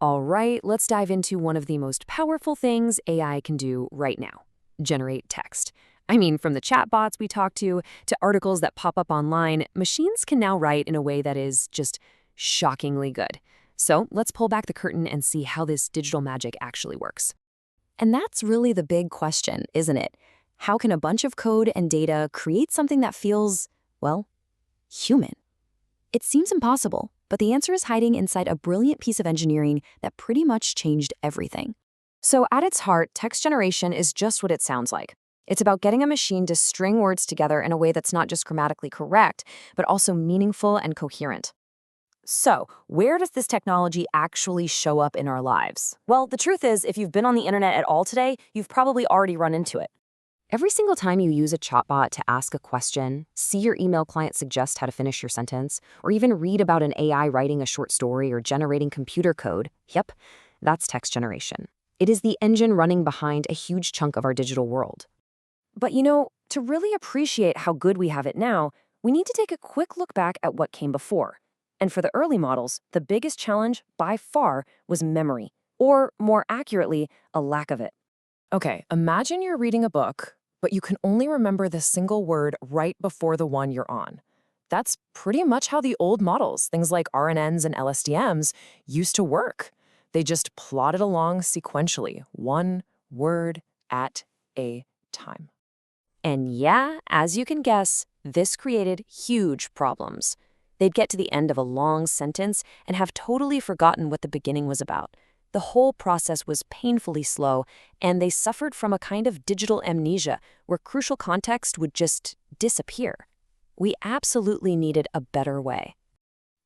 All right, let's dive into one of the most powerful things AI can do right now: generate text. I mean, from the chatbots we talk to articles that pop up online, machines can now write in a way that is just shockingly good. So let's pull back the curtain and see how this digital magic actually works. And that's really the big question, isn't it? How can a bunch of code and data create something that feels, well, human? It seems impossible, but the answer is hiding inside a brilliant piece of engineering that pretty much changed everything. So at its heart, text generation is just what it sounds like. It's about getting a machine to string words together in a way that's not just grammatically correct, but also meaningful and coherent. So, where does this technology actually show up in our lives? Well, the truth is, if you've been on the internet at all today, you've probably already run into it. Every single time you use a chatbot to ask a question, see your email client suggest how to finish your sentence, or even read about an AI writing a short story or generating computer code, yep, that's text generation. It is the engine running behind a huge chunk of our digital world. But to really appreciate how good we have it now, we need to take a quick look back at what came before. And for the early models, the biggest challenge by far was memory, or more accurately, a lack of it. Okay, imagine you're reading a book, but you can only remember the single word right before the one you're on. That's pretty much how the old models, things like RNNs and LSTMs, used to work. They just plodded along sequentially, one word at a time. And yeah, as you can guess, this created huge problems. They'd get to the end of a long sentence and have totally forgotten what the beginning was about. The whole process was painfully slow, and they suffered from a kind of digital amnesia where crucial context would just disappear. We absolutely needed a better way.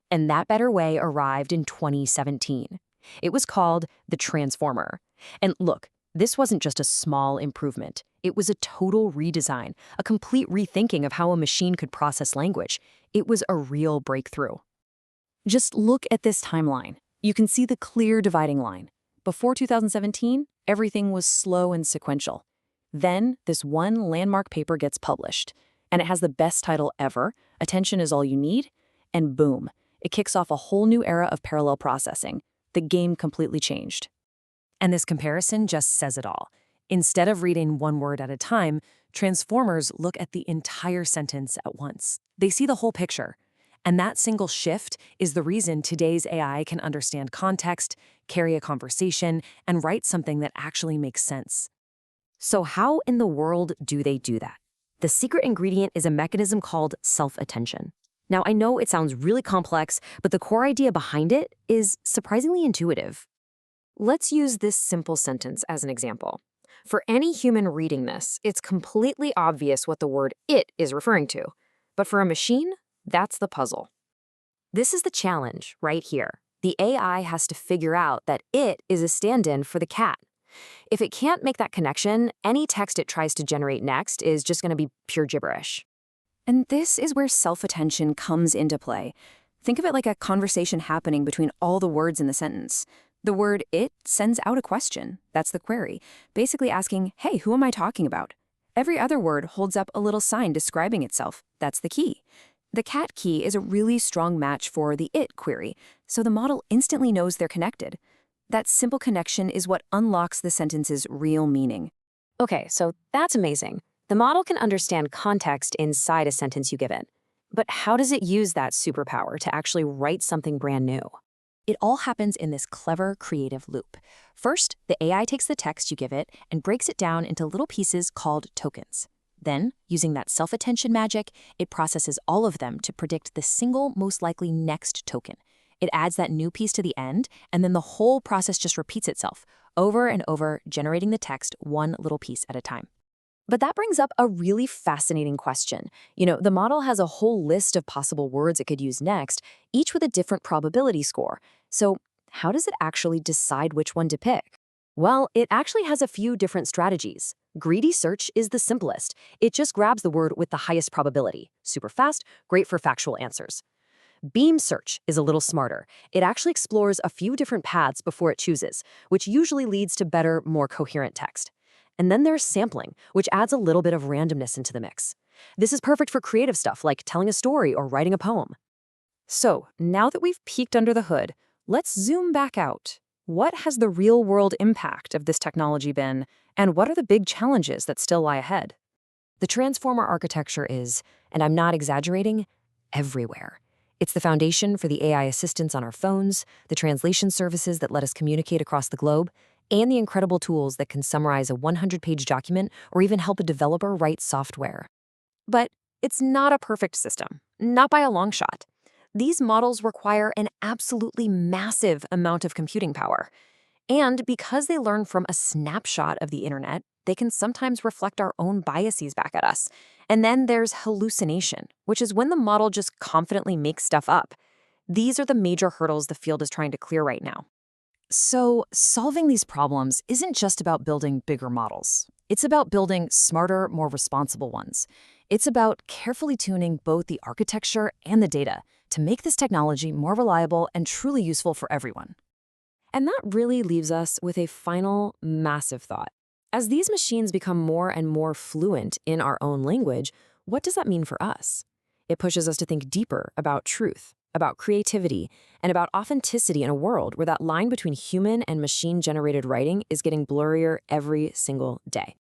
And that better way arrived in 2017. It was called the Transformer. And look, this wasn't just a small improvement. It was a total redesign, a complete rethinking of how a machine could process language. It was a real breakthrough. Just look at this timeline. You can see the clear dividing line. Before 2017, everything was slow and sequential. Then, this one landmark paper gets published, and it has the best title ever, Attention is All You Need, and boom, it kicks off a whole new era of parallel processing. The game completely changed. And this comparison just says it all. Instead of reading one word at a time, transformers look at the entire sentence at once. They see the whole picture. And that single shift is the reason today's AI can understand context, carry a conversation, and write something that actually makes sense. So how in the world do they do that? The secret ingredient is a mechanism called self-attention. Now, I know it sounds really complex, but the core idea behind it is surprisingly intuitive. Let's use this simple sentence as an example. For any human reading this, it's completely obvious what the word "it" is referring to. But for a machine, that's the puzzle. This is the challenge right here. The AI has to figure out that "it" is a stand-in for the cat. If it can't make that connection, any text it tries to generate next is just going to be pure gibberish. And this is where self-attention comes into play. Think of it like a conversation happening between all the words in the sentence. The word "it" sends out a question. That's the query, basically asking, hey, who am I talking about? Every other word holds up a little sign describing itself. That's the key. The cat key is a really strong match for the "it" query, so the model instantly knows they're connected. That simple connection is what unlocks the sentence's real meaning. Okay, so that's amazing. The model can understand context inside a sentence you give it. But how does it use that superpower to actually write something brand new? It all happens in this clever, creative loop. First, the AI takes the text you give it and breaks it down into little pieces called tokens. Then, using that self-attention magic, it processes all of them to predict the single most likely next token. It adds that new piece to the end, and then the whole process just repeats itself, over and over, generating the text one little piece at a time. But that brings up a really fascinating question. The model has a whole list of possible words it could use next, each with a different probability score. So how does it actually decide which one to pick? Well, it actually has a few different strategies. Greedy search is the simplest. It just grabs the word with the highest probability. Super fast, great for factual answers. Beam search is a little smarter. It actually explores a few different paths before it chooses, which usually leads to better, more coherent text. And then there's sampling, which adds a little bit of randomness into the mix. This is perfect for creative stuff like telling a story or writing a poem. So, now that we've peeked under the hood, let's zoom back out. What has the real-world impact of this technology been, and what are the big challenges that still lie ahead? The transformer architecture is, and I'm not exaggerating, everywhere. It's the foundation for the AI assistants on our phones, the translation services that let us communicate across the globe, and the incredible tools that can summarize a 100-page document or even help a developer write software. But it's not a perfect system, not by a long shot. These models require an absolutely massive amount of computing power. And because they learn from a snapshot of the internet, they can sometimes reflect our own biases back at us. And then there's hallucination, which is when the model just confidently makes stuff up. These are the major hurdles the field is trying to clear right now. So, solving these problems isn't just about building bigger models. It's about building smarter, more responsible ones. It's about carefully tuning both the architecture and the data to make this technology more reliable and truly useful for everyone. And that really leaves us with a final, massive thought. As these machines become more and more fluent in our own language, what does that mean for us? It pushes us to think deeper about truth, about creativity, and about authenticity in a world where that line between human and machine-generated writing is getting blurrier every single day.